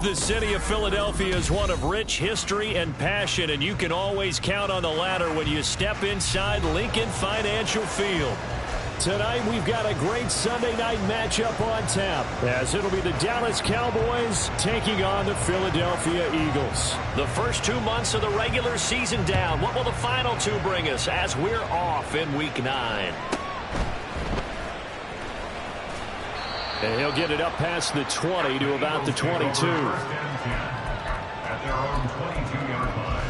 The city of Philadelphia is one of rich history and passion, and you can always count on the latter when you step inside Lincoln Financial Field. Tonight, we've got a great Sunday night matchup on tap, as it'll be the Dallas Cowboys taking on the Philadelphia Eagles. The first 2 months of the regular season down. What will the final two bring us as we're off in Week 9? And he'll get it up past the 20 to about the 22. At their own 22-yard line.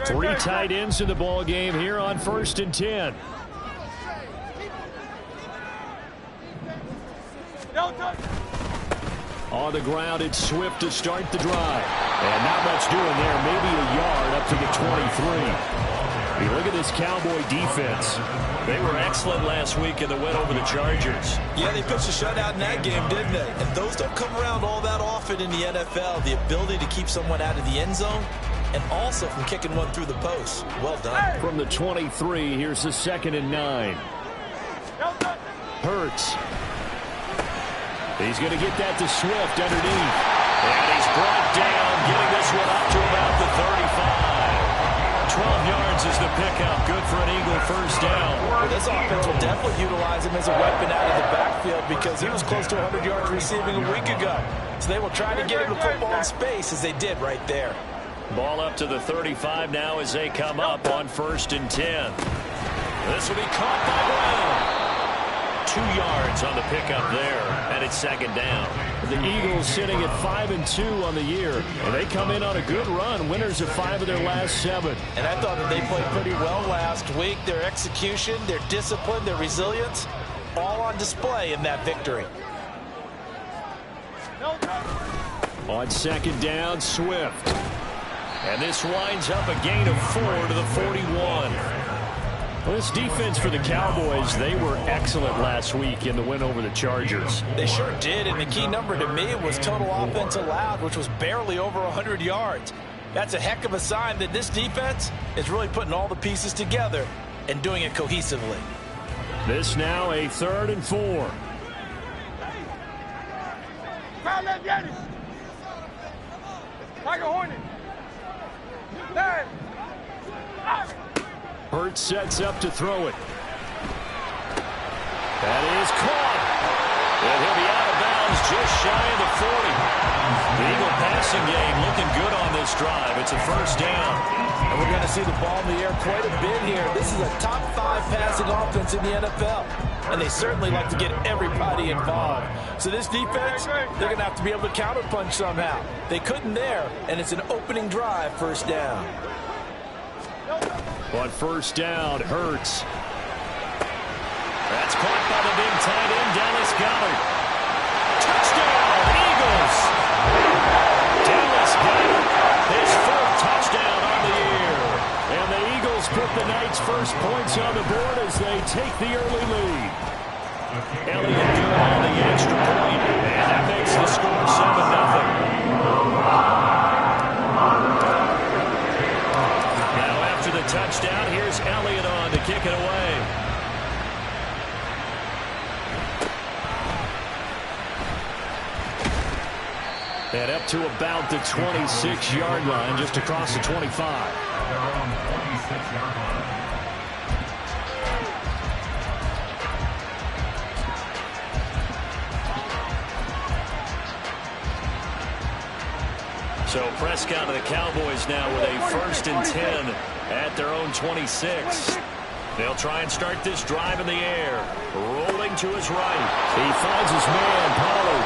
Three tight ends in the ball game here on 1st and 10. On the ground, it's Swift to start the drive. And not much doing there. Maybe a yard up to the 23. You look at this Cowboy defense. They were excellent last week in the win over the Chargers. Yeah, they pitched a shutout in that game, didn't they? And those don't come around all that often in the NFL. The ability to keep someone out of the end zone and also from kicking one through the post. Well done. From the 23, here's the 2nd and 9. Hurts. He's going to get that to Swift underneath. And he's brought down, getting this one up to about the 35. 12 yards is the pickup. Good for an Eagle first down. Well, this offense will definitely utilize him as a weapon out of the backfield because he was close to 100 yards receiving a week ago. So they will try to get him the football in space as they did right there. Ball up to the 35 now as they come up on 1st and 10. This will be caught by Brown. 2 yards on the pickup there, and it's 2nd down. The Eagles sitting at 5-2 on the year, and they come in on a good run, winners of 5 of their last 7. And I thought that they played pretty well last week. Their execution, their discipline, their resilience, all on display in that victory. On 2nd down, Swift. And this winds up a gain of 4 to the 41. Well, this defense for the Cowboys, they were excellent last week in the win over the Chargers. They sure did, and the key number to me was total offense allowed, which was barely over 100 yards. That's a heck of a sign that this defense is really putting all the pieces together and doing it cohesively. This now a 3rd and 4. Hurts sets up to throw it. That is caught. And he'll be out of bounds just shy of the 40. The Eagle passing game looking good on this drive. It's a first down. And we're going to see the ball in the air quite a bit here. This is a top 5 passing offense in the NFL. And they certainly like to get everybody involved. So this defense, they're going to have to be able to counterpunch somehow. They couldn't there, and it's an opening drive, first down. On 1st down, Hurts. That's caught by the big tight end, Dallas Goedert. Touchdown, Eagles! Dallas Goedert, his 4th touchdown on the year. And the Eagles put the Knights' first points on the board as they take the early lead. Elliott good on the extra point, and that makes the score 7-0. The touchdown. Here's Elliott on to kick it away. And up to about the 26-yard line, just across the 25. Their own 26-yard line. So Prescott of the Cowboys now with a 1st and 10 at their own 26. They'll try and start this drive in the air. Rolling to his right. He finds his man, Pollard.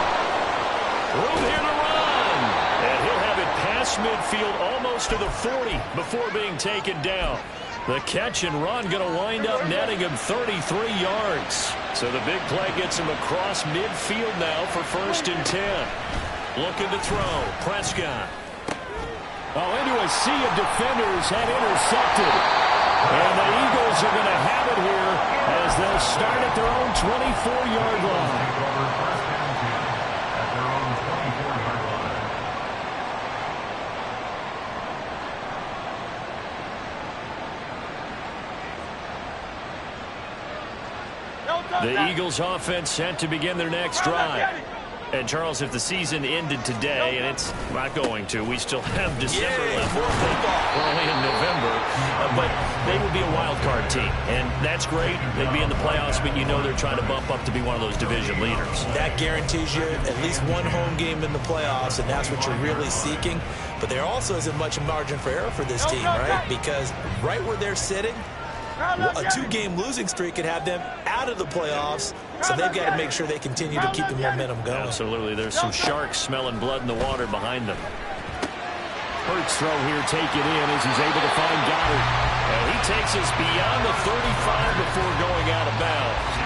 Room here to run. And he'll have it past midfield almost to the 40 before being taken down. The catch and run going to wind up netting him 33 yards. So the big play gets him across midfield now for 1st and 10. Looking to throw. Prescott. Oh, into a sea of defenders and intercepted. And the Eagles are going to have it here as they'll start at their own 24-yard line. The Eagles offense set to begin their next drive. And, Charles, if the season ended today, and it's not going to, we still have December left. We're only in November, but they will be a wild card team. And that's great. They'd be in the playoffs, but you know they're trying to bump up to be one of those division leaders. That guarantees you at least one home game in the playoffs, and that's what you're really seeking. But there also isn't much margin for error for this team, right? Because right where they're sitting, a two-game losing streak could have them out of the playoffs, so they've got to make sure they continue to keep the momentum going. Absolutely. There's some sharks smelling blood in the water behind them. Hurts throw here, take it in as he's able to find Goddard. And he takes us beyond the 35 before going out of bounds.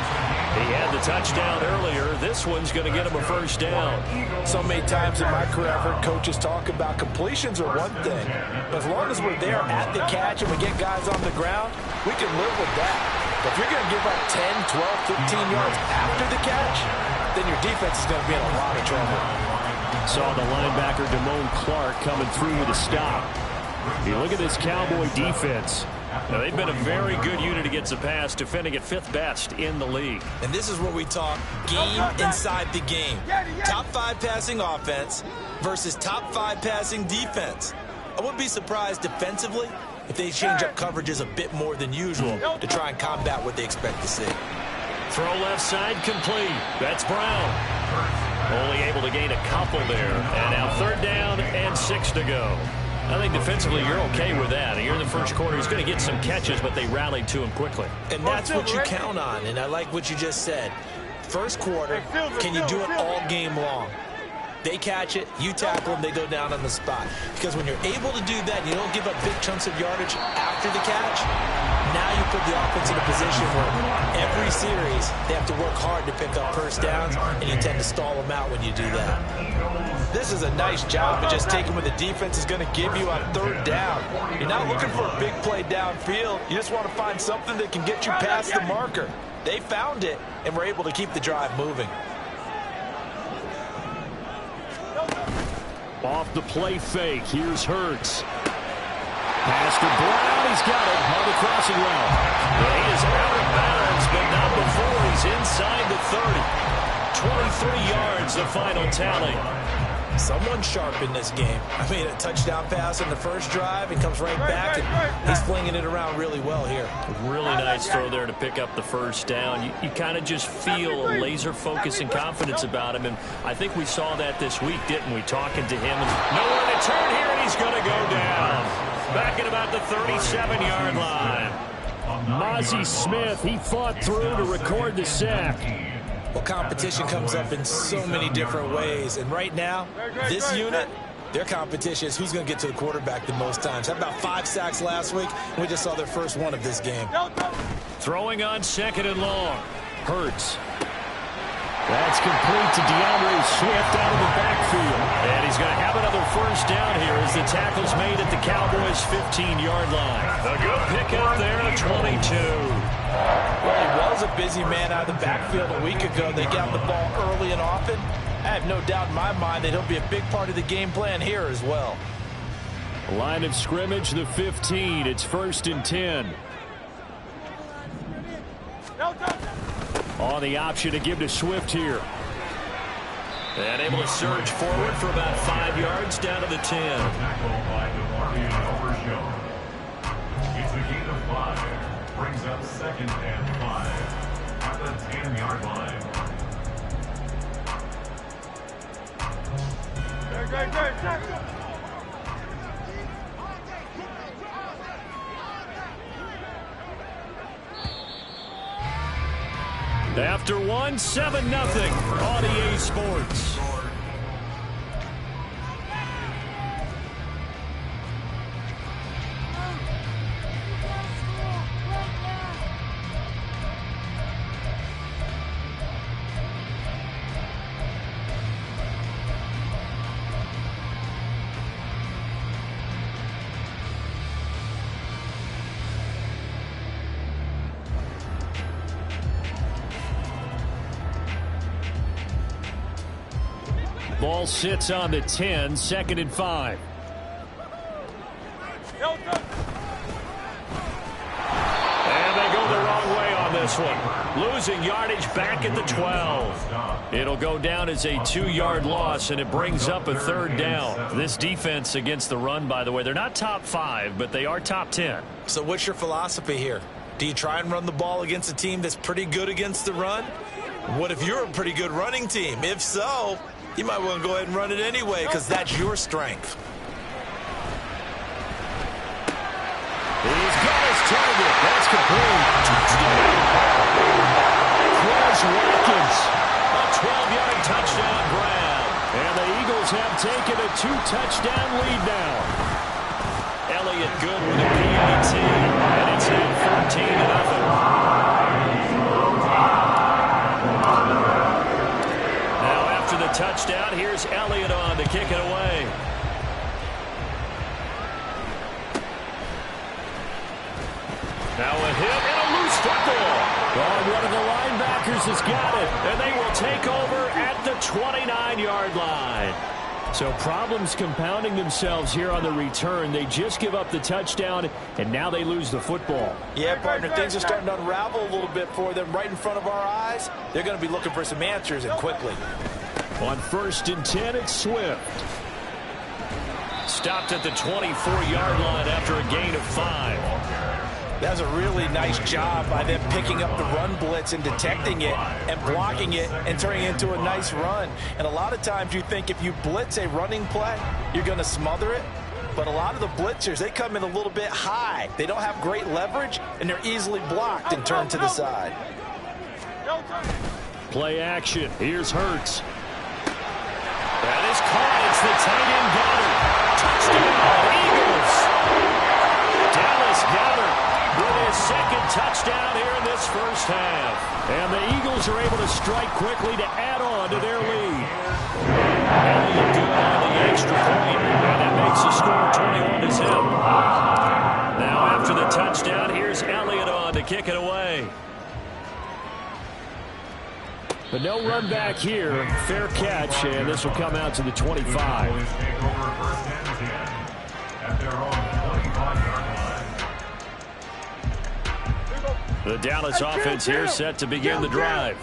He had the touchdown earlier. This one's going to get him a first down. So many times in my career, I've heard coaches talk about completions are one thing. But as long as we're there at the catch and we get guys on the ground, we can live with that. But if you're going to give up 10, 12, 15 yards after the catch, then your defense is going to be in a lot of trouble. Saw the linebacker Damone Clark coming through with a stop. You look at this Cowboy defense. Now, they've been a very good unit against the pass, defending at 5th best in the league. And this is where we talk game inside the game. Top 5 passing offense versus top 5 passing defense. I wouldn't be surprised defensively if they change up coverages a bit more than usual to try and combat what they expect to see. Throw left side complete. That's Brown. Only able to gain a couple there. And now 3rd down and 6 to go. I think defensively you're okay with that. Here in the first quarter, he's going to get some catches, but they rallied to him quickly. And that's what you count on, and I like what you just said. First quarter, can you do it all game long? They catch it, you tackle them, they go down on the spot. Because when you're able to do that, you don't give up big chunks of yardage after the catch, now you put the offense in a position where every series they have to work hard to pick up first downs, and you tend to stall them out when you do that. This is a nice job of just taking what the defense is going to give you on 3rd down. You're not looking for a big play downfield. You just want to find something that can get you past the marker. They found it, and were able to keep the drive moving. Off the play fake. Here's Hurts. Pass to Brown. He's got it on the crossing route. He is out of bounds, but not before he's inside the 30. 23 yards, the final tally. Someone sharp in this game. I mean, a touchdown pass on the first drive. He comes right back, and he's flinging it around really well here. Really nice throw there to pick up the first down. You kind of just feel a laser focus and confidence about him, and I think we saw that this week, didn't we? Talking to him. And nowhere to turn here, and he's going to go down. Back at about the 37-yard line. Mozzie Smith, he fought through to record the sack. Well, competition comes up in so many different ways. And right now, this unit, their competition is who's going to get to the quarterback the most times. Had about 5 sacks last week, and we just saw their first one of this game. Throwing on 2nd and long. Hurts. That's complete to DeAndre Swift out of the backfield. And he's going to have another first down here as the tackle's made at the Cowboys' 15-yard line. A good pickup there at 22. Well, he was a busy man out of the backfield a week ago. They got the ball early and often. I have no doubt in my mind that he'll be a big part of the game plan here as well. Line of scrimmage, the 15. It's 1st and 10. On the option to give to Swift here. And able to surge forward for about 5 yards down to the 10. It's a gain of 5. Brings up 2nd and 5 at the 10-yard line. Great. After 1, 7-0 on EA Sports. Ball sits on the 10, 2nd and 5. And they go the wrong way on this this one. Losing yardage back at the 12. It'll go down as a 2-yard loss, and it brings up a 3rd down. This defense against the run, by the way, they're not top 5, but they are top 10. So what's your philosophy here? Do you try and run the ball against a team that's pretty good against the run? What if you're a pretty good running team? If so, you might want to go ahead and run it anyway because that's your strength. He's got his target. That's complete. Touchdown. Chris Watkins. A 12-yard touchdown grab. And the Eagles have taken a 2-touchdown lead now. Elliott good with a PAT. And it's now 14-0. Now after the touchdown, here's Elliott on to kick it away. Now a hit and a loose football. Oh, one of the linebackers has got it. And they will take over at the 29-yard line. So problems compounding themselves here on the return. They just give up the touchdown, and now they lose the football. Yeah, partner, things are starting to unravel a little bit for them right in front of our eyes. They're going to be looking for some answers, and quickly. On 1st and 10, it's Swift. Stopped at the 24-yard line after a gain of 5. That was a really nice job by them picking up the run blitz and detecting it and blocking it and turning it into a nice run. And a lot of times you think if you blitz a running play, you're going to smother it. But a lot of the blitzers, they come in a little bit high. They don't have great leverage, and they're easily blocked and turned to the side. Play action. Here's Hurts. That is caught. It's the tight end Goddard. Touchdown, Eagles. Dallas Goddard with his 2nd touchdown here in this first half. And the Eagles are able to strike quickly to add on to their lead. Elliott good on the extra point, and that makes the score 21-0. Now after the touchdown, here's Elliott on to kick it away. But no run back here. Fair catch, and this will come out to the 25. The Dallas offense here set to begin the drive.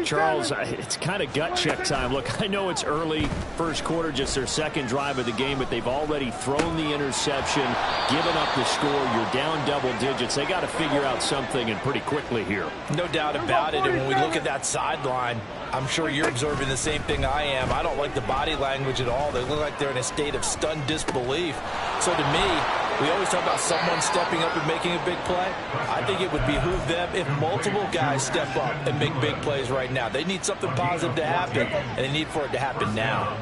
Charles, it's kind of gut check time. Look, I know it's early, first quarter, just their 2nd drive of the game, but they've already thrown the interception, given up the score. You're down double digits. They got to figure out something, and pretty quickly here. No doubt about it. And when we look at that sideline, I'm sure you're observing the same thing I am. I don't like the body language at all. They look like they're in a state of stunned disbelief. So to me, we always talk about someone stepping up and making a big play. I think it would behoove them if multiple guys step up and make big plays right now. They need something positive to happen, and they need for it to happen now.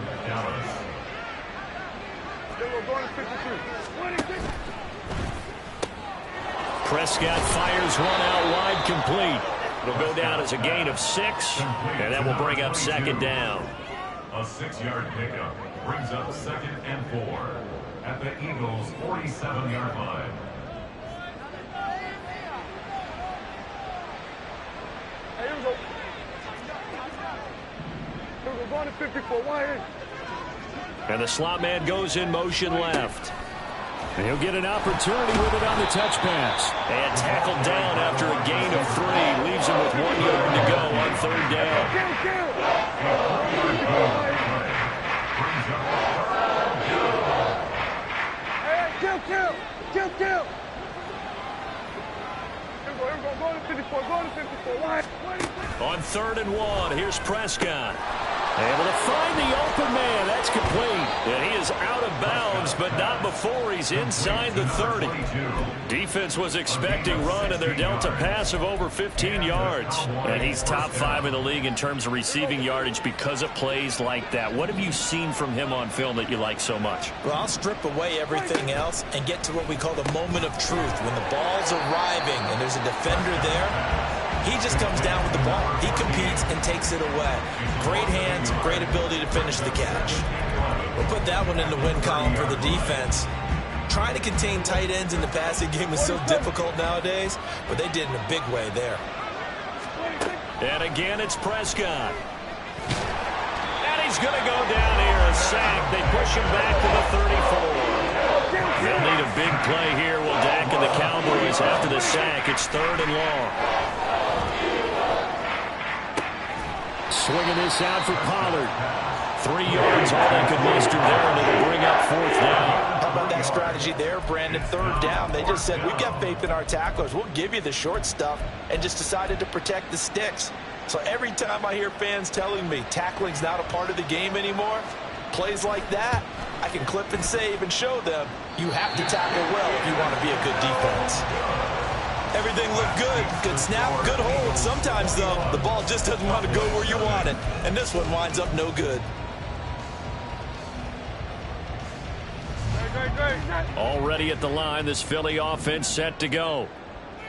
Prescott fires one out wide, complete. It'll go down as a gain of 6, and that will bring up 2nd down. A 6-yard pickup brings up 2nd and 4 at the Eagles' 47-yard line. Here we go. Going to 54. Wide. And the slot man goes in motion left. And he'll get an opportunity with it on the touch pass. And tackled down after a gain of 3. Leaves him with 1 yard to go on 3rd down. Kill. Go to 54. Go to 54. Wide. On 3rd and 1, here's Prescott. Able to find the open man. That's complete. And he is out of bounds, but not before he's inside the 30. Defense was expecting run, and they're dealt a pass of over 15 yards. And he's top 5 in the league in terms of receiving yardage because of plays like that. What have you seen from him on film that you like so much? Well, I'll strip away everything else and get to what we call the moment of truth. When the ball's arriving and there's a defender there, he just comes down with the ball. He competes and takes it away. Great hands, great ability to finish the catch. We'll put that one in the win column for the defense. Trying to contain tight ends in the passing game is so difficult nowadays, but they did in a big way there. And again, it's Prescott. And he's going to go down here, a sack. They push him back to the 34. They'll need a big play here. Will Dak and the Cowboys after the sack. It's 3rd and long. Swinging this out for Pollard. 3 yards, all they could muster there, and it'll bring up 4th down. How about that strategy there, Brandon? 3rd down. They just said, we've got faith in our tacklers. We'll give you the short stuff, and just decided to protect the sticks. So every time I hear fans telling me tackling's not a part of the game anymore, plays like that, I can clip and save and show them you have to tackle well if you want to be a good defense. Everything looked good. Good snap, good hold. Sometimes, though, the ball just doesn't want to go where you want it, and this one winds up no good. Already at the line, this Philly offense set to go.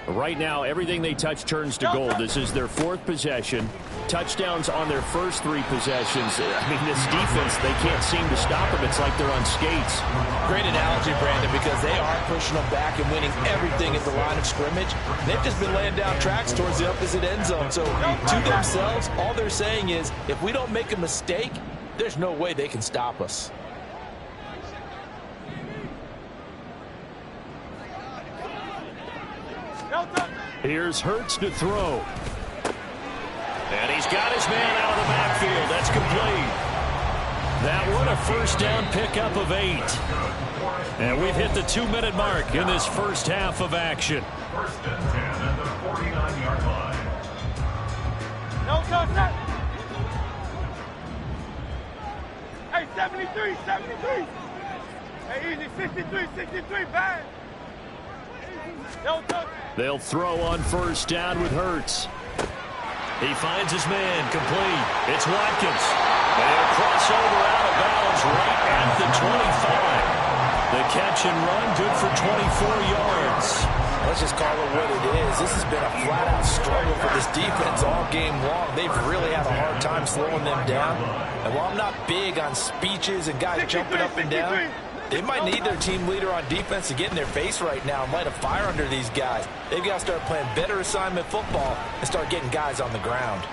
Right now, everything they touch turns to gold. This is their 4th possession. Touchdowns on their first 3 possessions. I mean, this defense, they can't seem to stop them. It's like they're on skates. Great analogy, Brandon, because they are pushing them back and winning everything at the line of scrimmage. They've just been laying down tracks towards the opposite end zone. So to themselves, all they're saying is, if we don't make a mistake, there's no way they can stop us. Here's Hurts to throw. And he's got his man out of the backfield. That's complete. That one a 1st down pickup of 8. And we've hit the 2-minute mark in this first half of action. 1st and 10 at the 49-yard line. No touchdown. Hey, 73, 73. Hey, easy, 63, 63, bang. No touchdown. They'll throw on 1st down with Hurts. He finds his man, complete. It's Watkins. And a crossover out of bounds right at the 25. The catch and run, good for 24 yards. Let's just call it what it is. This has been a flat-out struggle for this defense all game long. They've really had a hard time slowing them down. And while I'm not big on speeches and guys jumping up and down, they might need their team leader on defense to get in their face right now and light a fire under these guys. They've got to start playing better assignment football and start getting guys on the ground.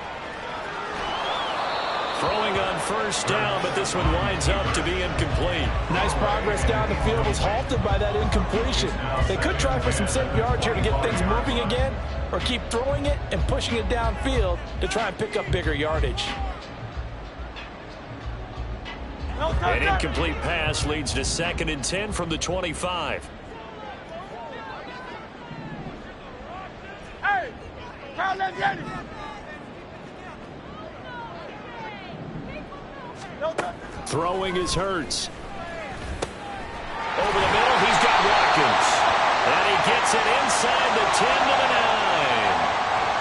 Throwing on 1st down, but this one winds up to be incomplete. Nice progress down the field was halted by that incompletion. They could try for some safe yards here to get things moving again, or keep throwing it and pushing it downfield to try and pick up bigger yardage. An incomplete pass leads to 2nd and 10 from the 25. Hey, Throwing is Hurts. Over the middle, he's got Watkins. And he gets it inside the 10 to the 9.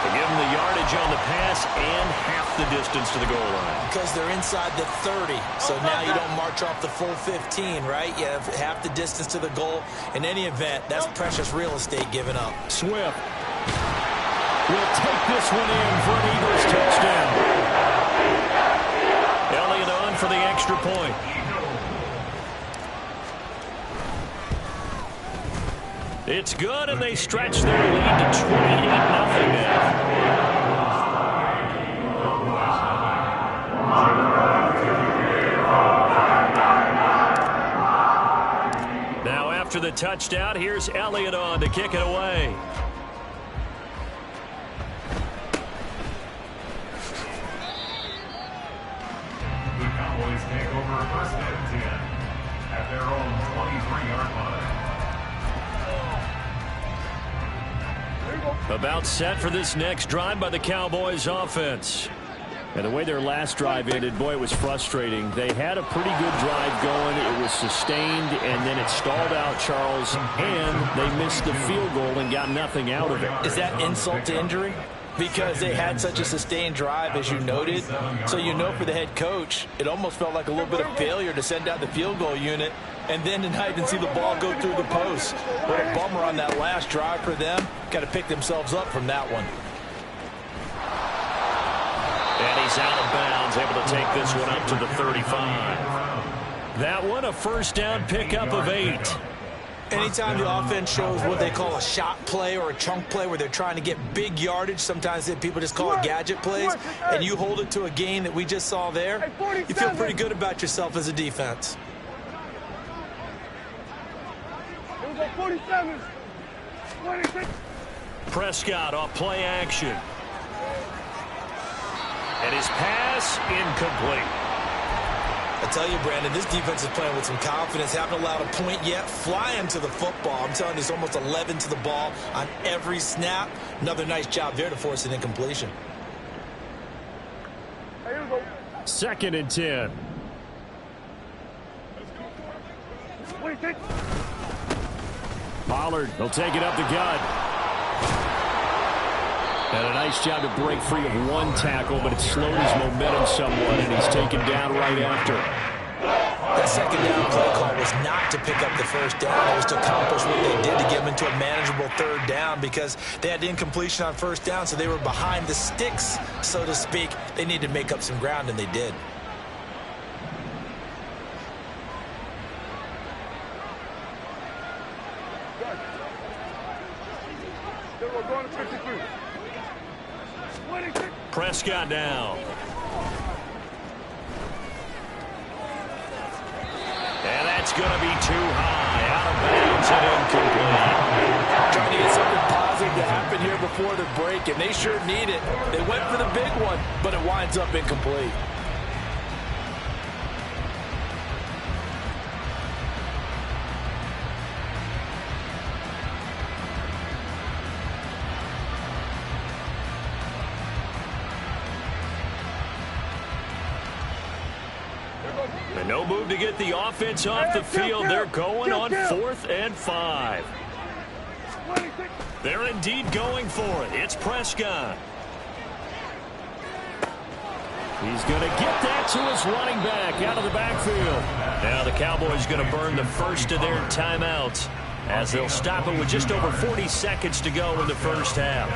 To give him the yardage on the pass and half the distance to the goal line. Because they're inside the 30, so now you don't march off the full 15, right? You have half the distance to the goal. In any event, that's precious real estate given up. Swift will take this one in for an Eagles touchdown. Elliott on for the extra point. It's good, and they stretch their lead to 28-0 now. Now after the touchdown, here's Elliott on to kick it away. The Cowboys take over 1st and 10 at their own 23-yard line. About set for this next drive by the Cowboys offense. And the way their last drive ended, boy, it was frustrating. They had a pretty good drive going. It was sustained, and then it stalled out, Charles, and they missed the field goal and got nothing out of it. Is that insult to injury? Because they had such a sustained drive, as you noted. So you know for the head coach, it almost felt like a little bit of failure to send out the field goal unit and then tonight and see the ball go through the post. What a bummer on that last drive for them. Got to pick themselves up from that one. And he's out of bounds, able to take this one up to the 35. That one a 1st down pickup of 8. Anytime the offense shows what they call a shot play or a chunk play where they're trying to get big yardage, sometimes people just call it gadget plays, and you hold it to a gain that we just saw there, you feel pretty good about yourself as a defense. It was a 47. 26. Prescott off play action. And his pass incomplete. I tell you, Brandon, this defense is playing with some confidence. Haven't allowed a point yet. Flying to the football. I'm telling you, it's almost 11 to the ball on every snap. Another nice job there to force an incompletion. Hey, here we go. 2nd and 10. Pollard, he'll take it up the gut. And a nice job to break free of one tackle, but it slowed his momentum somewhat, and he's taken down right after. That second down play call was not to pick up the first down. It was to accomplish what they did to get them into a manageable 3rd down because they had incompletion on 1st down, so they were behind the sticks, so to speak. They needed to make up some ground, and they did. Prescott down. And that's going to be too high. Out of bounds and incomplete. Trying to get something positive to happen here before the break, and they sure need it. They went for the big one, but it winds up incomplete. And no move to get the offense off the field. They're going on 4th and 5. They're indeed going for it. It's Prescott. He's going to get that to his running back out of the backfield. Now the Cowboys going to burn the first of their timeouts as they'll stop it with just over 40 seconds to go in the first half.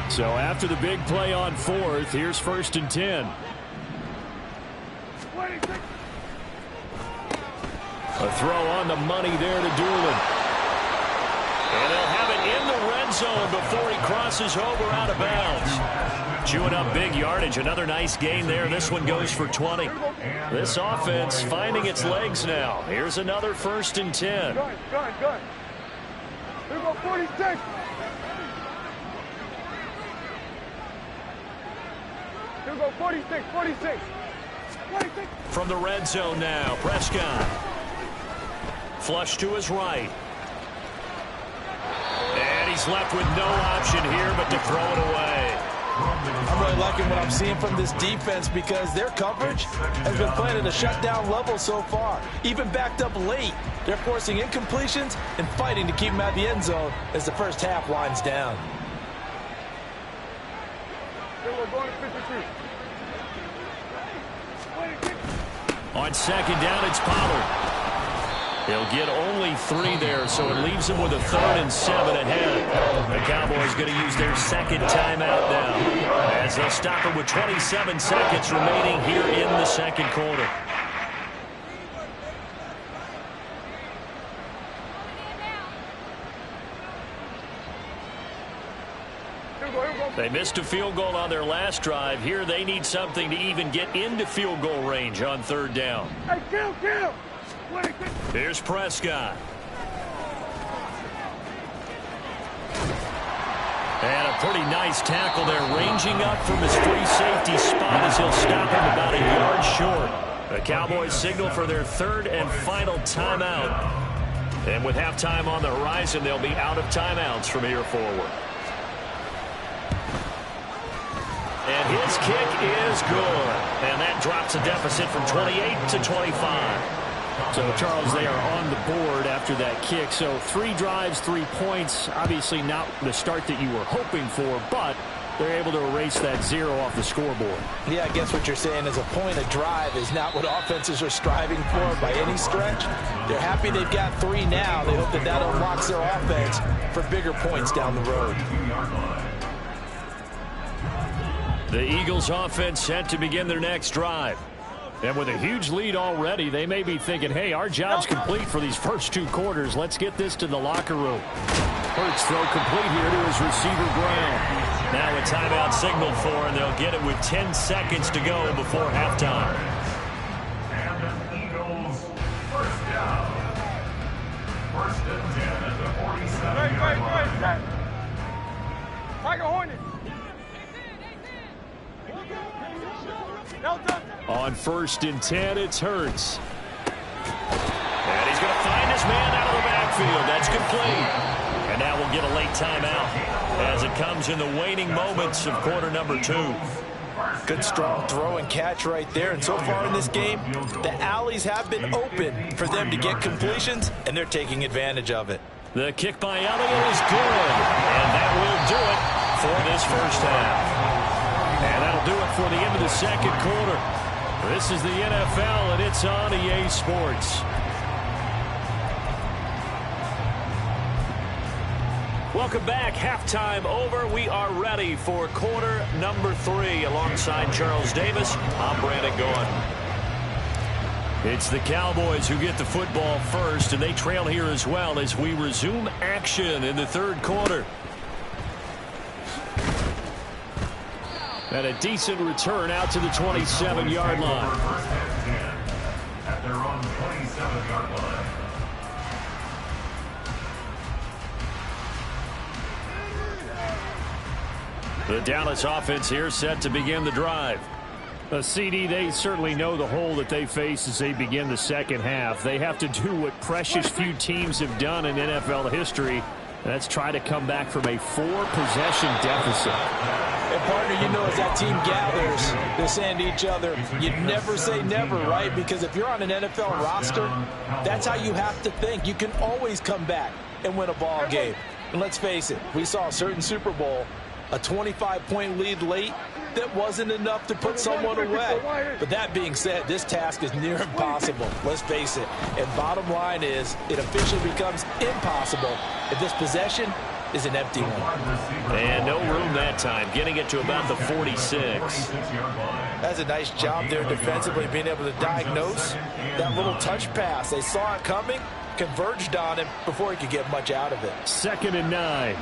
So after the big play on 4th, here's 1st and 10. A throw on the money there to Doolin. And they'll have it in the red zone before he crosses over out of bounds. Chewing up big yardage. Another nice gain there. This one goes for 20. This offense finding its legs now. Here's another 1st and 10. Good. Here we go, 46. Here we go, 46. From the red zone now, Prescott. Flush to his right. And he's left with no option here but to throw it away. I'm really liking what I'm seeing from this defense because their coverage has been playing at a shutdown level so far. Even backed up late, they're forcing incompletions and fighting to keep them out of the end zone as the first half winds down. On 2nd down, it's Pollard. He'll get only 3 there, so it leaves him with a 3rd and 7 ahead. The Cowboys going to use their 2nd timeout now as they'll stop it with 27 seconds remaining here in the 2nd quarter. They missed a field goal on their last drive. Here they need something to even get into field goal range on 3rd down. Hey, kill! Here's Prescott. And a pretty nice tackle there, ranging up from his free safety spot as he'll stop him about a yard short. The Cowboys signal for their 3rd and final timeout. And with halftime on the horizon, they'll be out of timeouts from here forward. And his kick is good. And that drops a deficit from 28 to 25. So, Charles, they are on the board after that kick. So 3 drives, 3 points. Obviously not the start that you were hoping for, but they're able to erase that 0 off the scoreboard. Yeah, I guess what you're saying is a point a drive is not what offenses are striving for by any stretch. They're happy they've got 3 now. They hope that that unlocks their offense for bigger points down the road. The Eagles offense set to begin their next drive. And with a huge lead already, they may be thinking, hey, our job's complete for these first 2 quarters. Let's get this to the locker room. Hurts throw complete here to his receiver, Brown. Now a timeout signaled for, and they'll get it with 10 seconds to go before halftime. And an Eagle On 1st and 10, it's Hurts. And he's going to find his man out of the backfield. That's complete. And now we'll get a late timeout as it comes in the waning moments of quarter number 2. Good strong throw and catch right there. And so far in this game, the alleys have been open for them to get completions, and they're taking advantage of it. The kick by Elliott is good. And that will do it for this first half. And that'll do it for the end of the second quarter. This is the NFL, and it's on EA Sports. Welcome back. Halftime over. We are ready for quarter number 3. Alongside Charles Davis, I'm Brandon Gordon. It's the Cowboys who get the football first, and they trail here as well as we resume action in the third quarter. And a decent return out to the 27-yard line. First and 10 at their own 27-yard line. The Dallas offense here set to begin the drive. CD, they certainly know the hole that they face as they begin the second half. They have to do what precious few teams have done in NFL history. That's try to come back from a 4-possession deficit. And partner, you know, as that team gathers, they're saying to each other, you never say never, right? Because if you're on an NFL roster, that's how you have to think. You can always come back and win a ball game. And let's face it, we saw a certain Super Bowl, a 25-point lead late, that wasn't enough to put someone away. But that being said, this task is near impossible. Let's face it. And bottom line is, it officially becomes impossible if this possession is an empty one. And no room that time, getting it to about the 46. That's a nice job there defensively, being able to diagnose that little touch pass. They saw it coming, converged on him before he could get much out of it. 2nd and 9.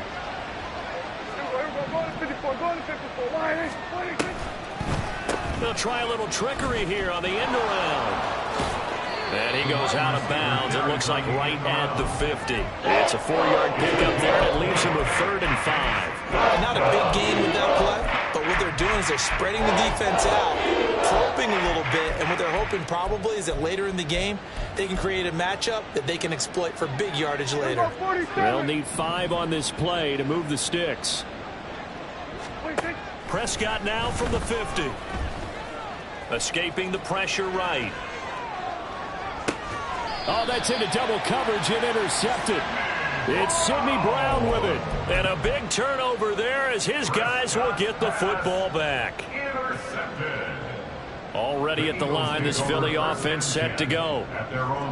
They'll try a little trickery here on the end around. And he goes out of bounds. It looks like right at the 50. It's a 4-yard pickup there. It leaves him with 3rd and 5. Not a big gain with that play, but what they're doing is they're spreading the defense out, probing a little bit, and what they're hoping probably is that later in the game, they can create a matchup that they can exploit for big yardage later. They'll need 5 on this play to move the sticks. Prescott now from the 50. Escaping the pressure right. Oh, that's into double coverage and intercepted. It's Sidney Brown with it. And a big turnover there as his guys will get the football back. Already at the line, this Philly offense set to go.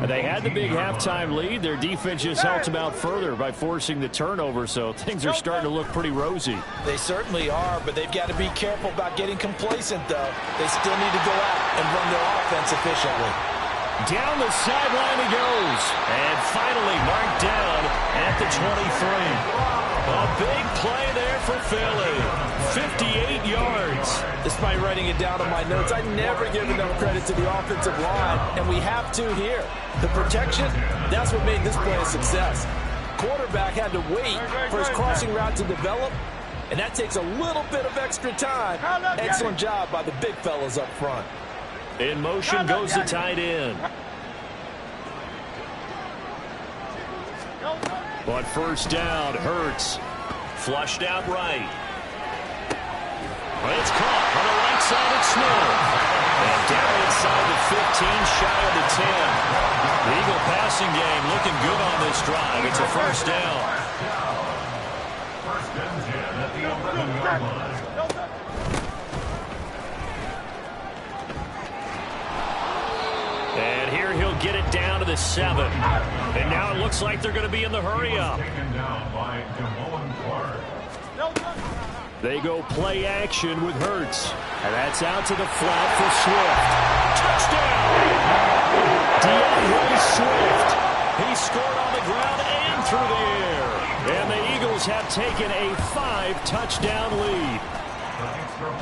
They had the big halftime lead. Their defense just helped them out further by forcing the turnover, so things are starting to look pretty rosy. They certainly are, but they've got to be careful about getting complacent, though. They still need to go out and run their offense efficiently. Down the sideline he goes. And finally marked down at the 23. A big play there for Philly. 58 yards. Despite writing it down on my notes, I never give enough credit to the offensive line, and we have to here. The protection, that's what made this play a success. Quarterback had to wait for his crossing route to develop, and that takes a little bit of extra time. Excellent job by the big fellas up front. In motion goes the tight end. On 1st down, Hurts. Flushed out right. It's caught on the right side of Smith. And down inside the 15, shy of the 10. The Eagle passing game looking good on this drive. It's a 1st down. 1st and 10 at the 11-yard line. And here he'll get it down to the 7. And now it looks like they're going to be in the hurry-up. They go play action with Hurts. And that's out to the flat for Swift. Touchdown! DeAndre Swift. He scored on the ground and through the air. And the Eagles have taken a 5-touchdown lead.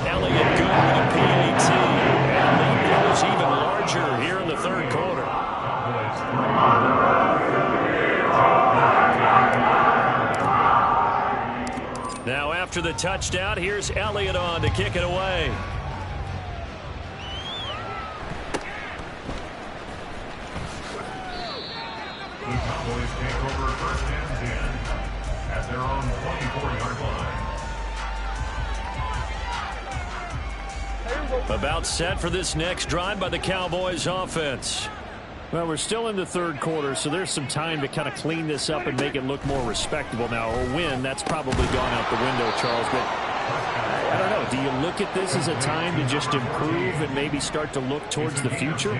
Elliott good with a PAT. And the lead grows even larger here in the third quarter. After the touchdown, here's Elliott on to kick it away. The Cowboys take over first and 10 at their own 24-yard line. About set for this next drive by the Cowboys offense. Well, we're still in the third quarter, so there's some time to kind of clean this up and make it look more respectable now. A win, that's probably gone out the window, Charles. But I don't know. Do you look at this as a time to just improve and maybe start to look towards the future?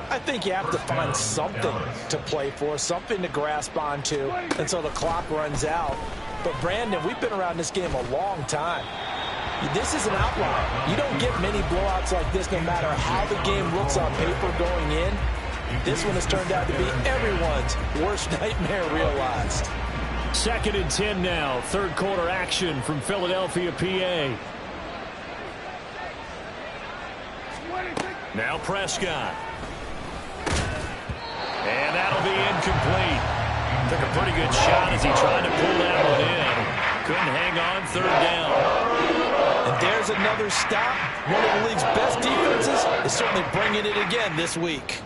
I think you have to find something to play for, something to grasp onto until the clock runs out. But, Brandon, we've been around this game a long time. This is an outlier. You don't get many blowouts like this no matter how the game looks on paper going in. This one has turned out to be everyone's worst nightmare realized. 2nd and 10 now. Third quarter action from Philadelphia, PA. Now Prescott. And that'll be incomplete. Took a pretty good shot as he tried to pull that one in. Couldn't hang on, 3rd down. And there's another stop. One of the league's best defenses is certainly bringing it again this week.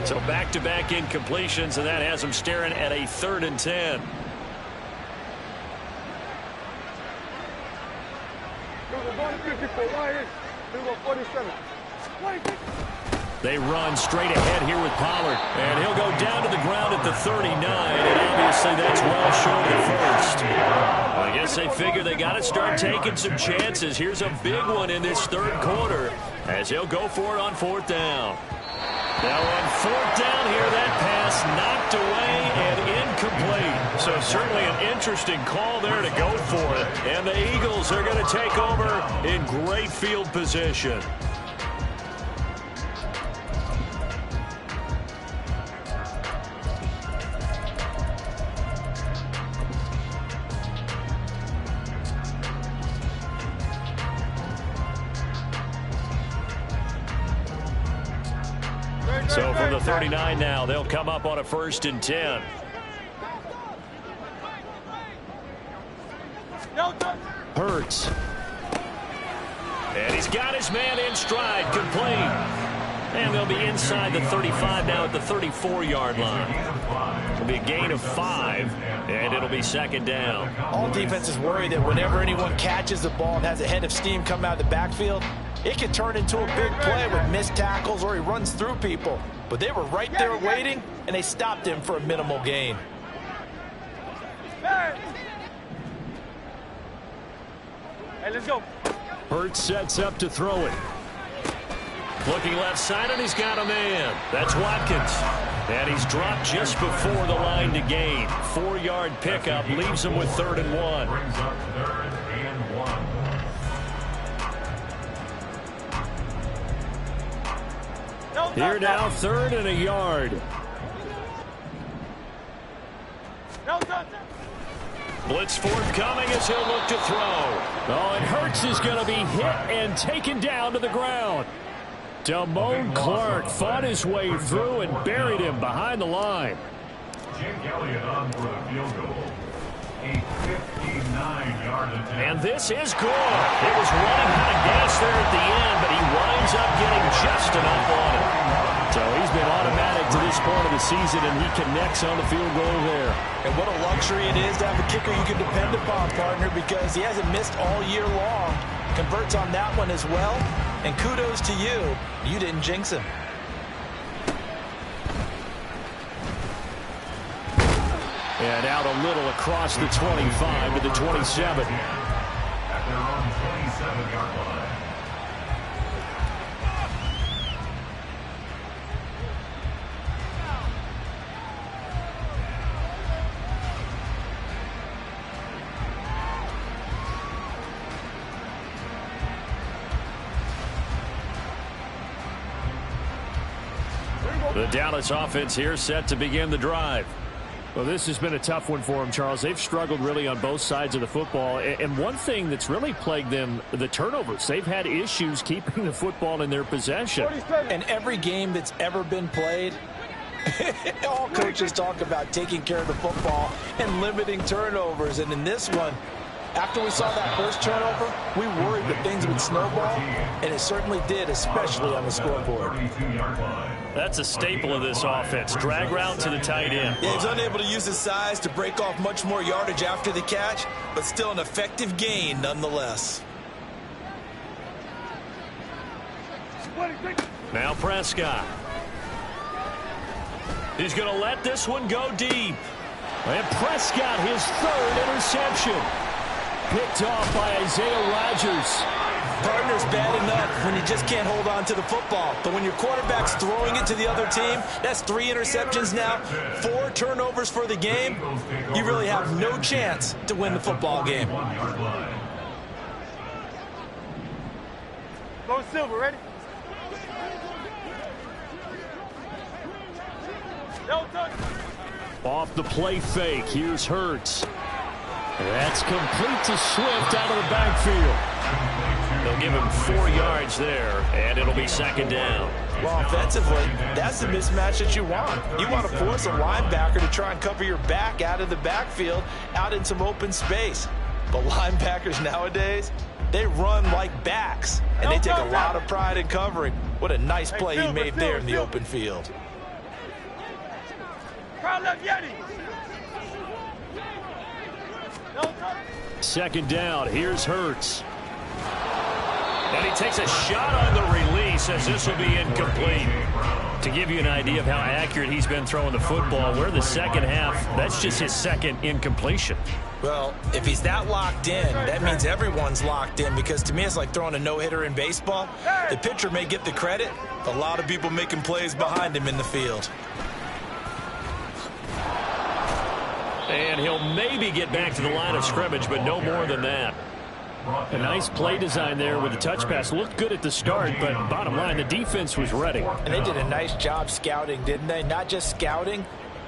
So back-to-back incompletions, and that has him staring at a 3rd and 10. They run straight ahead here with Pollard. And he'll go down to the ground at the 39. And obviously that's well short of the first. Well, I guess they figure they got to start taking some chances. Here's a big one in this third quarter as he'll go for it on 4th down. Now on 4th down here, that pass knocked away and incomplete. So certainly an interesting call there to go for it. And the Eagles are going to take over in great field position. So from the 39 now, they'll come up on a 1st and 10. Hurts. And he's got his man in stride, complete. And they'll be inside the 35 now at the 34-yard line. It'll be a gain of 5, and it'll be 2nd down. All defenses worry that whenever anyone catches the ball and has a head of steam come out of the backfield, it can turn into a big play with missed tackles or he runs through people. But they were right there waiting, and they stopped him for a minimal gain. Hey, let's go. Hurts sets up to throw it. Looking left side, and he's got a man. That's Watkins. And he's dropped just before the line to gain. 4-yard pickup leaves him with 3rd and 1. Brings up 3rd and 1. Here now, 3rd and a yard. Blitz forthcoming as he'll look to throw. Oh, and Hurts is going to be hit and taken down to the ground. Damone Clark fought his way through and buried him behind the line. Jake Elliott on for the field goal. A 59-yard attempt. And this is good. It was running out of gas there at the end, but he winds up getting just enough on it. So he's been automatic to this point of the season, and he connects on the field goal there. And what a luxury it is to have a kicker you can depend upon, partner, because he hasn't missed all year long. Converts on that one as well. And kudos to you. You didn't jinx him. And out a little across the 25 to the 27. At their own 27-yard line. The Dallas offense here set to begin the drive. Well, this has been a tough one for them, Charles. They've struggled really on both sides of the football. And one thing that's really plagued them, the turnovers. They've had issues keeping the football in their possession. And every game that's ever been played, All coaches talk about taking care of the football and limiting turnovers. And in this one, after we saw that first turnover, we worried that things would snowball, and it certainly did, especially on the scoreboard. That's a staple of this offense. Drag route to the tight end. Yeah, he's unable to use his size to break off much more yardage after the catch, but still an effective gain nonetheless. Now Prescott. He's going to let this one go deep. And Prescott, his third interception. Picked off by Isaiah Rodgers. Partner's bad enough when you just can't hold on to the football. But when your quarterback's throwing it to the other team, that's 3 interceptions now, 4 turnovers for the game. You really have no chance to win the football game. Go Silver, ready? No touch. Off the play fake. Here's Hurts. That's complete to Swift out of the backfield. They'll give him 4 yards there, and it'll be second down. Well, offensively, that's the mismatch that you want. You want to force a linebacker to try and cover your back out of the backfield, out in some open space. But linebackers nowadays, they run like backs, and they take a lot of pride in covering. What a nice play he made there in the open field. Second down. Here's Hurts. And he takes a shot on the release as this will be incomplete. To give you an idea of how accurate he's been throwing the football, we're the second half. That's just his second incompletion. Well, if he's that locked in, that means everyone's locked in, because to me it's like throwing a no-hitter in baseball. The pitcher may get the credit, a lot of people making plays behind him in the field. And he'll maybe get back to the line of scrimmage, but no more than that. A nice play design there with the touch pass. Looked good at the start, but bottom line, the defense was ready. And they did a nice job scouting, didn't they? Not just scouting,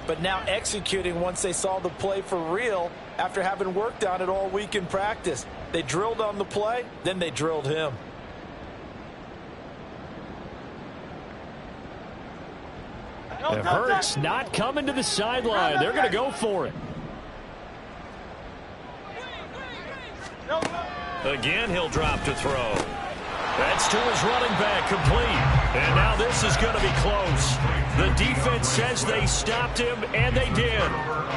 but now executing once they saw the play for real after having worked on it all week in practice. They drilled on the play, then they drilled him. It hurts not coming to the sideline. They're going to go for it. Again, he'll drop to throw. That's to his running back, complete. And now this is going to be close. The defense says they stopped him, and they did.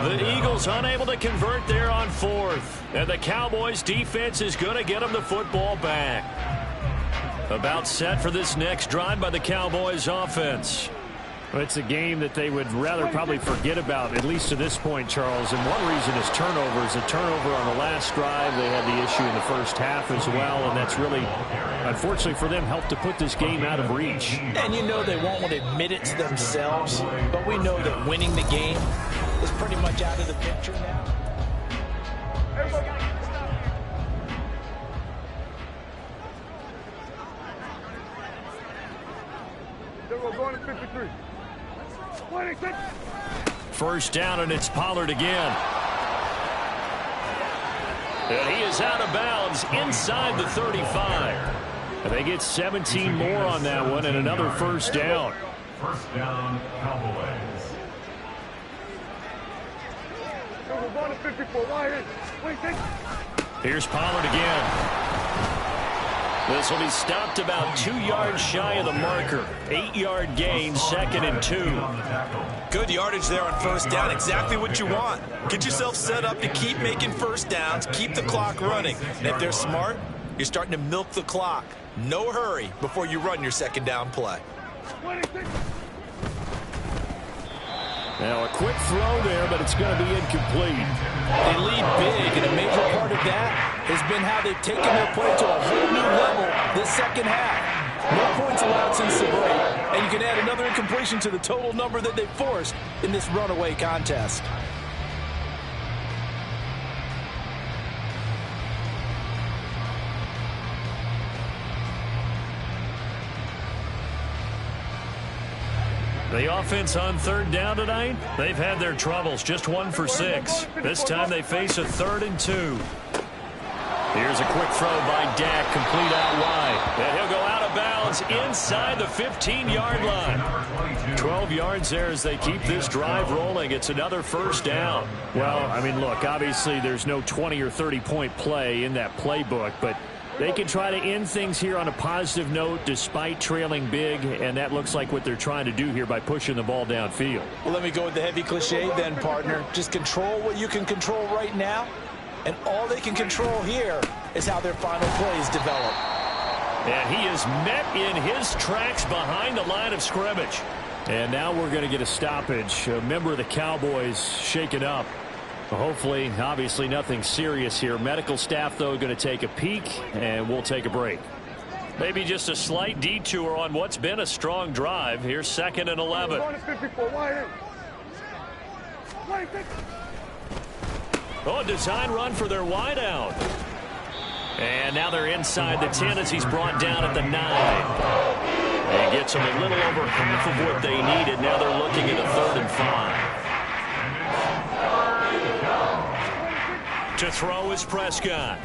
The Eagles unable to convert there on 4th. And the Cowboys defense is going to get them the football back. About set for this next drive by the Cowboys offense. Well, it's a game that they would rather probably forget about, at least to this point, Charles. And one reason is turnovers. A turnover on the last drive. They had the issue in the first half as well, and that's really, unfortunately for them, helped to put this game out of reach. And you know they won't want to admit it to themselves, but we know that winning the game is pretty much out of the picture now. We're going to 53. 26. First down, and it's Pollard again. And he is out of bounds inside the 35. And they get 17 more on that one and another first down. First down, Cowboys. We're going to 54. Why here? 26. Here's Pollard again. This will be stopped about 2 yards shy of the marker. 8-yard gain, 2nd and 2. Good yardage there on first down. Exactly what you want. Get yourself set up to keep making first downs, keep the clock running. And if they're smart, you're starting to milk the clock. No hurry before you run your second down play. 26. Now a quick throw there, but it's going to be incomplete. They lead big, and a major part of that has been how they've taken their play to a whole new level this second half. No points allowed since the break, and you can add another incompletion to the total number that they forced in this runaway contest. The offense on third down tonight, they've had their troubles. Just 1 for 6. This time they face a 3rd and 2. Here's a quick throw by Dak, complete out wide. And he'll go out of bounds inbounds inside the 15-yard line. 12 yards there as they keep this drive rolling. It's another first down. Well, I mean, look, obviously there's no 20 or 30-point play in that playbook, but they can try to end things here on a positive note despite trailing big, and that looks like what they're trying to do here by pushing the ball downfield. Well, let me go with the heavy cliche then, partner. Just control what you can control right now, and all they can control here is how their final plays develop. And he is met in his tracks behind the line of scrimmage. And now we're going to get a stoppage. A member of the Cowboys shaken up. Hopefully, obviously nothing serious here. Medical staff, though, going to take a peek, and we'll take a break. Maybe just a slight detour on what's been a strong drive. Here's 2nd and 11. Oh, design run for their wideout. And now they're inside the 10 as he's brought down at the 9. And gets them a little over half of what they needed. Now they're looking at a 3rd and 5. To throw is Prescott.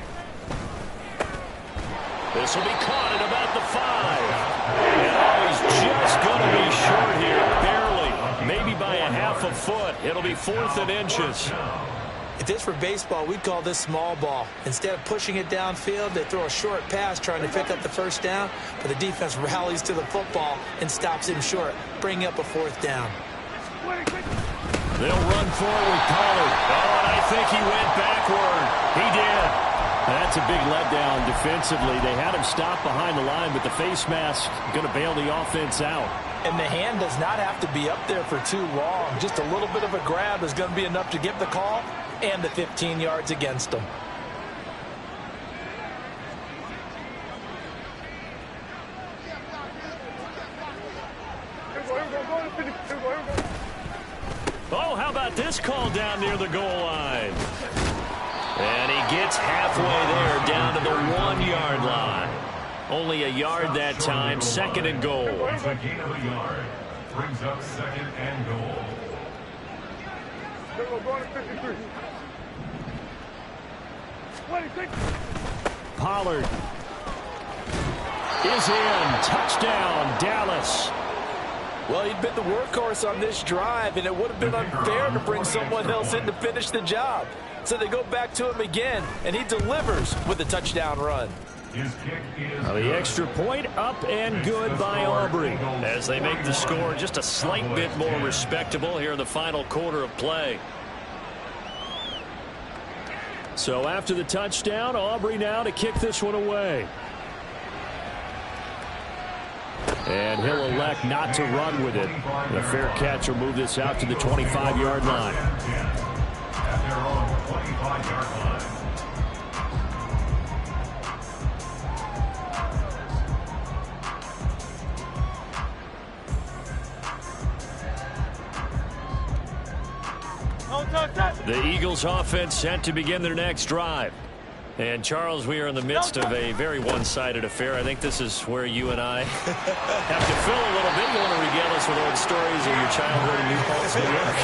This will be caught at about the 5. And he's just going to be short here, barely. Maybe by a half a foot. It'll be 4th and inches. If this were baseball, we'd call this small ball. Instead of pushing it downfield, they throw a short pass trying to pick up the first down, but the defense rallies to the football and stops him short, bringing up a 4th down. They'll run forward with Pollard. Oh, and I think he went backward. He did. That's a big letdown defensively. They had him stop behind the line, but the face mask going to bail the offense out. And the hand does not have to be up there for too long. Just a little bit of a grab is going to be enough to get the call and the 15 yards against them. Oh, how about this call down near the goal line? And he gets halfway there down to the 1-yard line. Only a yard that time, 2nd and goal. Brings a gain of a yard. Brings up 2nd and goal. Pollard is in. Touchdown, Dallas. Well, he'd been the workhorse on this drive, and it would have been unfair to bring someone else in to finish the job. So they go back to him again, and he delivers with a touchdown run. His kick is The extra point up and good by Aubrey. As they make the score just a slight bit more respectable here in the final quarter of play. So after the touchdown, Aubrey now to kick this one away. And he'll elect not to run with it. The fair catch will move this out to the 25-yard line. at their own 25-yard line. The Eagles offense set to begin their next drive. And, Charles, we are in the midst of a very one-sided affair. I think this is where you and I have to fill a little bit. You want to regale us with old stories of your childhood in New Paltz, New York?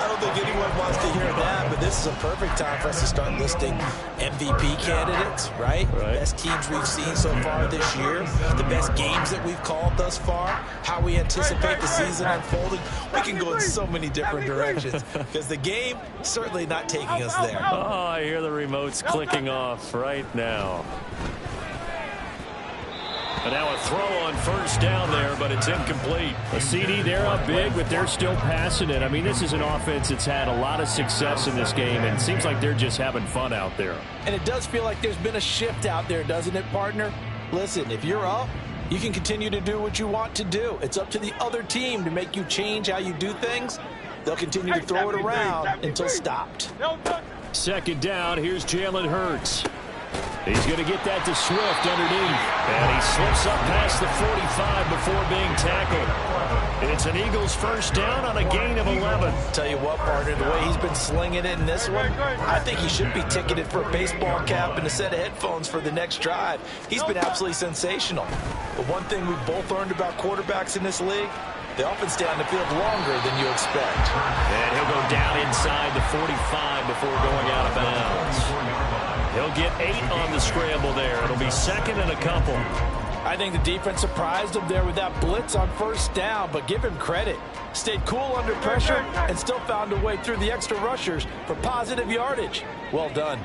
I don't think anyone wants to hear that, but this is a perfect time for us to start listing MVP candidates, right? Best teams we've seen so far this year, the best games that we've called thus far, how we anticipate the season unfolding. We can go in so many different directions because the game certainly not taking us there. Oh, I hear the remotes clicking off right now. And now a throw on first down there, but it's incomplete. A CD, they're up big, but they're still passing it. I mean, this is an offense that's had a lot of success in this game, and it seems like they're just having fun out there. And it does feel like there's been a shift out there, doesn't it, partner? Listen, if you're up, you can continue to do what you want to do. It's up to the other team to make you change how you do things. They'll continue to throw it around until stopped. Second down, here's Jalen Hurts. He's going to get that to Swift underneath. And he slips up past the 45 before being tackled. It's an Eagles first down on a gain of 11. Tell you what, partner, the way he's been slinging it in this one, I think he should be ticketed for a baseball cap and a set of headphones for the next drive. He's been absolutely sensational. But one thing we've both learned about quarterbacks in this league, they often stay on the field longer than you expect. And he'll go down inside the 45 before going out of bounds. He'll get 8 on the scramble there. It'll be second and a couple. I think the defense surprised him there with that blitz on first down, but give him credit. Stayed cool under pressure and still found a way through the extra rushers for positive yardage. Well done.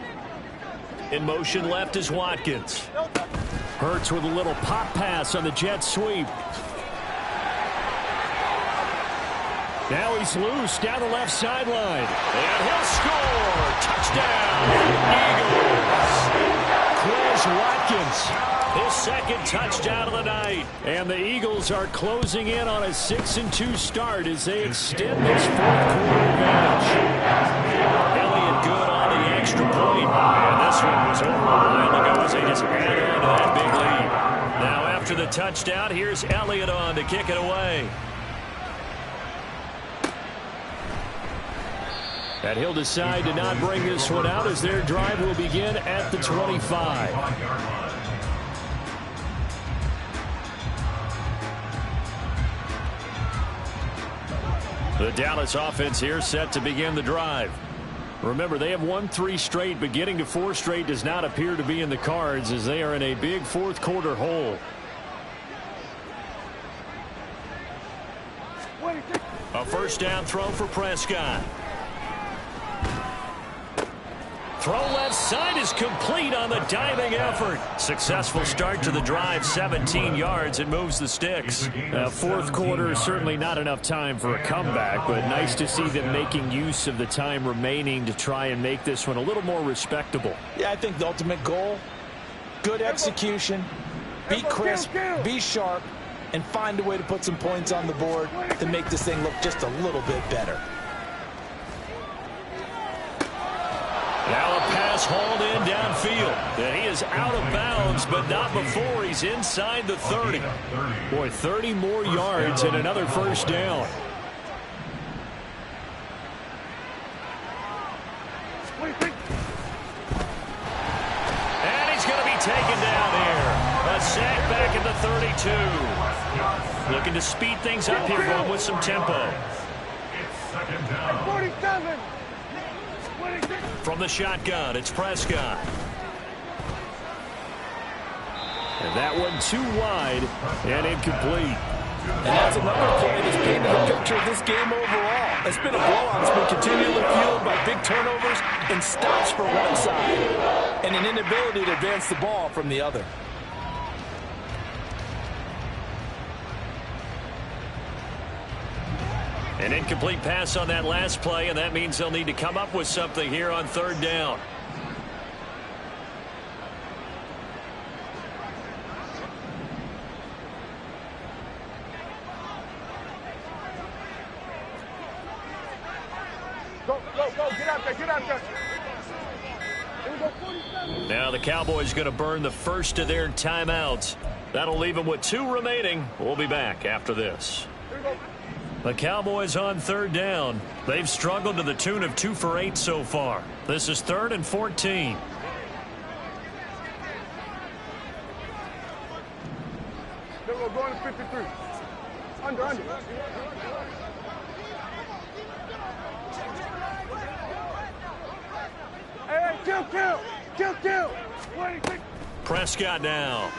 In motion left is Watkins. Hurts with a little pop pass on the jet sweep. Now he's loose down the left sideline. And he'll score. Touchdown, Eagles. Chris Watkins. His second touchdown of the night. And the Eagles are closing in on a 6-2 start as they extend this fourth-quarter advantage. Elliott good on the extra point. And this one was over a while ago as they just added on to that big lead. Now after the touchdown, here's Elliott on to kick it away. And he'll decide to not bring this one out as their drive will begin at the 25. The Dallas offense here set to begin the drive. Remember, they have won 3 straight, but getting to 4 straight does not appear to be in the cards as they are in a big fourth-quarter hole. A first down throw for Prescott. Throw left side is complete on the diving effort. Successful start to the drive, 17 yards, and moves the sticks. Fourth quarter is certainly not enough time for a comeback, but nice to see them making use of the time remaining to try and make this one a little more respectable. Yeah, I think the ultimate goal, good execution, be crisp, be sharp, and find a way to put some points on the board to make this thing look just a little bit better. Now a pass hauled in downfield. And he is out of bounds, but not before he's inside the 30. Boy, 30 more yards and another first down. And he's going to be taken down here. A sack back at the 32. Looking to speed things up here, going with some tempo. It's second down. 47. From the shotgun, it's Prescott. And that one too wide and incomplete. And that's another play that's painted the picture of this game overall. It's been a blowout. It's been continually fueled by big turnovers and stops for one side and an inability to advance the ball from the other. An incomplete pass on that last play, and that means they'll need to come up with something here on third down. Go, get out there. Here we go, 47. Now the Cowboys going to burn the first of their timeouts. That'll leave them with 2 remaining. We'll be back after this. Here we go. The Cowboys on third down. They've struggled to the tune of 2 for 8 so far. This is 3rd and 14. Here we go, going to 53. Under. Hey, kill. 26. Prescott now.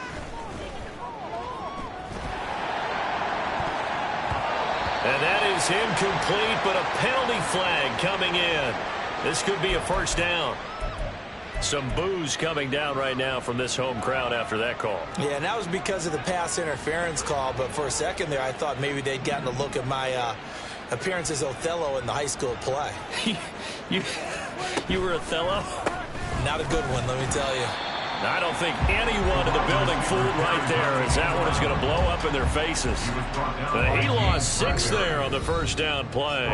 And that is incomplete, but a penalty flag coming in. This could be a first down. Some boos coming down right now from this home crowd after that call. Yeah, and that was because of the pass interference call, but for a second there I thought maybe they'd gotten a look at my appearance as Othello in the high school play. You were Othello? Not a good one, let me tell you. I don't think anyone in the building fooled right there, as that one is going to blow up in their faces. He lost 6 there on the first down play.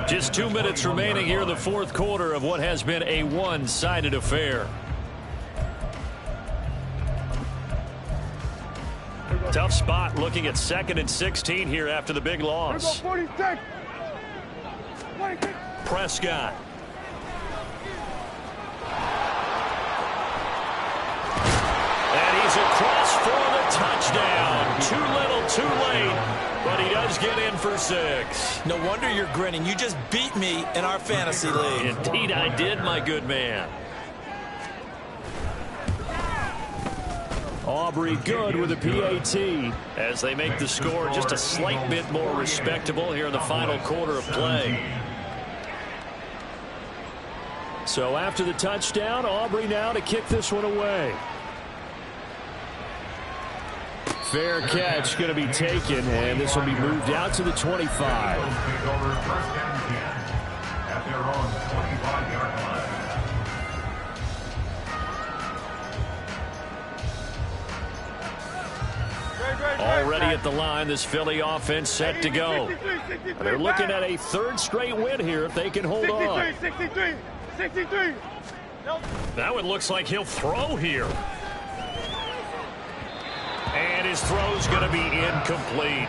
Just 2 minutes remaining here in the fourth quarter of what has been a one-sided affair. Tough spot looking at 2nd and 16 here after the big loss. 46. Prescott. He's across for the touchdown. Too little, too late, but he does get in for 6. No wonder you're grinning. You just beat me in our fantasy league. Indeed I did, my good man. Aubrey good with a PAT. As they make the score just a slight bit more respectable here in the final quarter of play. So after the touchdown, Aubrey now to kick this one away. Fair catch going to be taken, and this will be moved out to the 25. At their own 25-yard line. Already at the line, this Philly offense set to go. They're looking at a third straight win here if they can hold on. 63. Now it looks like he'll throw here. And his throw's going to be incomplete.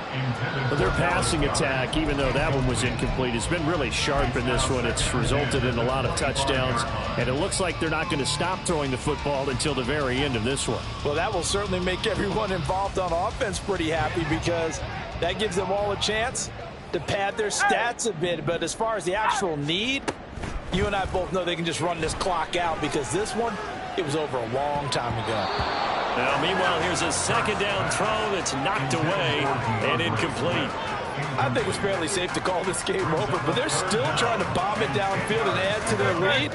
Their passing attack, even though that one was incomplete, has been really sharp in this one. It's resulted in a lot of touchdowns, and it looks like they're not going to stop throwing the football until the very end of this one. Well, that will certainly make everyone involved on offense pretty happy because that gives them all a chance to pad their stats a bit. But as far as the actual need, you and I both know they can just run this clock out because this one, it was over a long time ago. Now, meanwhile, here's a second down throw that's knocked away and incomplete. I think it's fairly safe to call this game over, but they're still trying to bomb it downfield and add to their lead.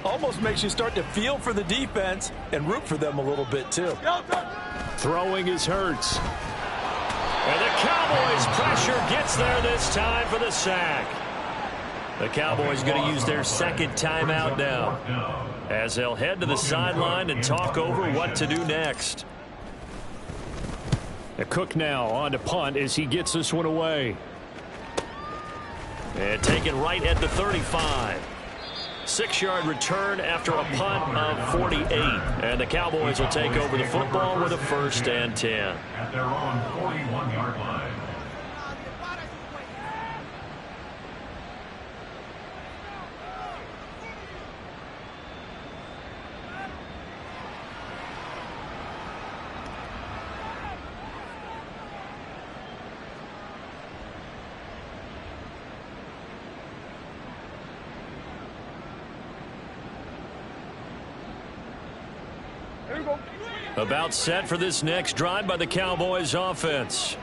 Almost makes you start to feel for the defense and root for them a little bit, too. Throwing is Hurts. And the Cowboys' pressure gets there this time for the sack. The Cowboys going to use their second timeout now, as they'll head to the sideline and talk over what to do next. Cook now on to punt as he gets this one away. And taken right at the 35. 6-yard return after a punt of 48. And the Cowboys will take over the football with a 1st and 10. At their own 41-yard line. About set for this next drive by the Cowboys offense.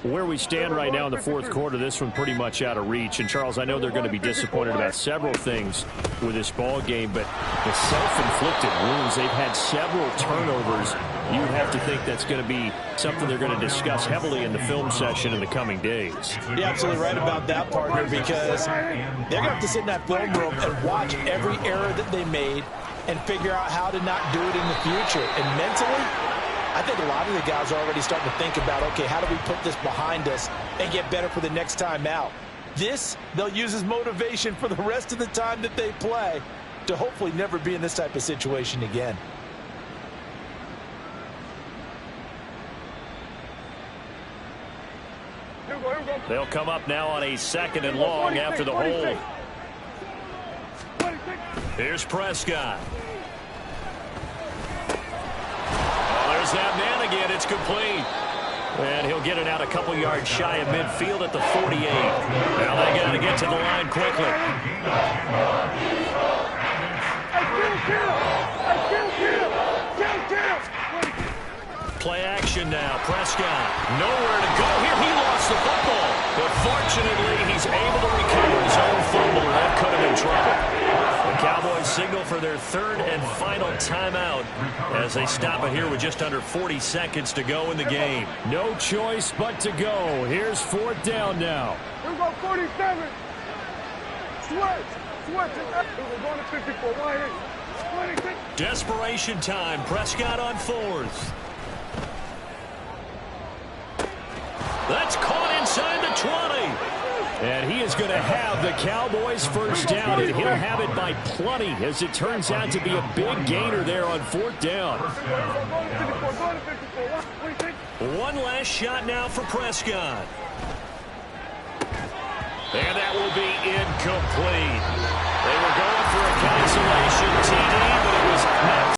Where we stand right now in the fourth quarter, this one pretty much out of reach. And, Charles, I know they're going to be disappointed about several things with this ball game, but the self-inflicted wounds, they've had several turnovers. You have to think that's going to be something they're going to discuss heavily in the film session in the coming days. You're absolutely right about that, partner, because they're going to have to sit in that film room and watch every error that they made and figure out how to not do it in the future. And mentally, I think a lot of the guys are already starting to think about, okay, how do we put this behind us and get better for the next time out? This, they'll use as motivation for the rest of the time that they play to hopefully never be in this type of situation again. They'll come up now on a 2nd and long after the hold. Here's Prescott. There's that man again. It's complete. And he'll get it out a couple yards shy of midfield at the 48. Now they got to get to the line quickly. Play action now. Prescott nowhere to go here. He lost the football. But fortunately, he's able to recover his own fumble. That could have been trouble. The Cowboys signal for their 3rd and final timeout as they stop it here with just under 40 seconds to go in the game. No choice but to go. Here's 4th down now. Here we go, 47. Switch. We're going to 54. 26. Desperation time. Prescott on 4th. That's caught inside the 20. And he is going to have the Cowboys' 1st down, and he'll have it by plenty as it turns out to be a big gainer there on 4th down. One last shot now for Prescott. And that will be incomplete. They were going